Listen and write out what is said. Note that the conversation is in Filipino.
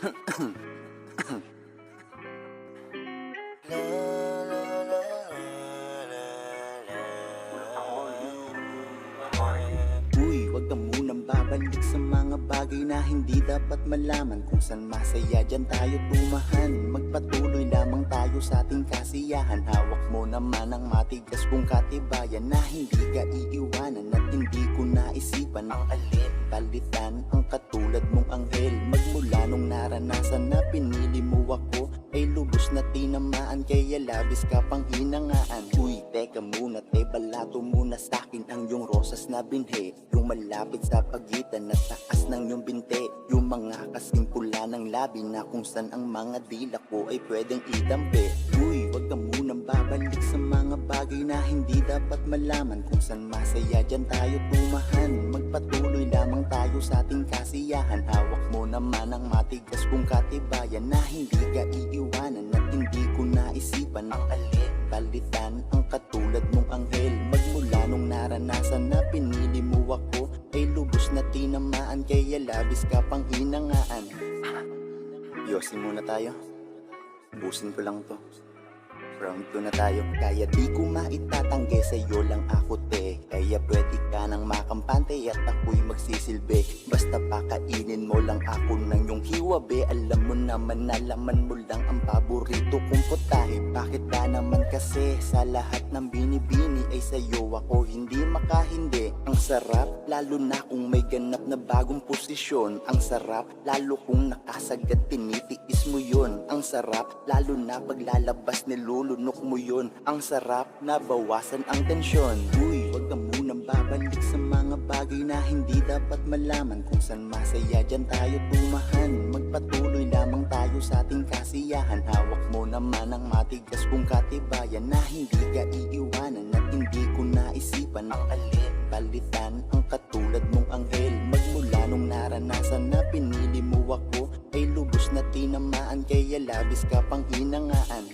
Uy, wag ka munang babalik sa mga bagay na hindi dapat malaman. Kung saan masaya dyan tayo tumahan. Magpatuloy lamang tayo sa ating kasiyahan. Hawak mo naman ang matigas kong katibayan na hindi ka iiwanan. At hindi ko naisipan ang alin palitan ang katulad mong anghel. Magmula nung naranasan na pinili mo ako, ay lubos na tinamaan, kaya labis ka pang hinangaan. Uy, teka muna, balato muna sa'kin ang iyong rosas na binhe. Yung malapit sa pagitan at taas ng iyong binte. Yung mga kasing pula ng labi na kung saan ang mga dila ko ay pwedeng idampi. Uy, wag ka munang babalik sa mga bagay na hindi dapat malaman. Kung saan masaya dyan tayo tumahan. Magpatuloy lamang tayo sa ating kasiyahan. Hawak mo naman ang matigas kong katibayan na hindi ka iiwanan. At hindi ko naisipan ang alin palitan ang katulad mong anghel. Magmula nung naranasan na pinili mo ako, ay lubos na tinamaan, kaya labis ka pang hinangaan. Yosin muna tayo, busin ko lang to. Round 2 na tayo. Kaya di ko maitatanggi, sa'yo lang ako te. Kaya pwede ka nang makampante at ako'y magsisilbi. Basta pakainin mo lang ako ng iyong hiwabe. Alam mo naman na laman mo lang ang paborito kong putahe. Bakit ba naman kasi sa lahat ng binibini ay sa'yo ako hindi makahindi? Ang sarap, lalo na kung may ganap na bagong posisyon. Ang sarap, lalo kung nakasagad tinitiis mo yun. Ang sarap, lalo na paglalabas nilulunok mo yun. Ang sarap na bawasan ang tensyon. Uy, wag ka munang babalik sa mga bagay na hindi dapat malaman. Kung saan masaya dyan tayo tumahan. Magpatuloy lamang tayo sa ating kasiyahan. Hawak mo naman ang matigas kong katibayan na hindi ka iiwanan. At hindi ko naisipan ang alin palitan ang katulad mong anghel. Magmula nung naranasan na pinili mo ako, ay lubos na tinamaan, kaya labis ka pang hinangaan.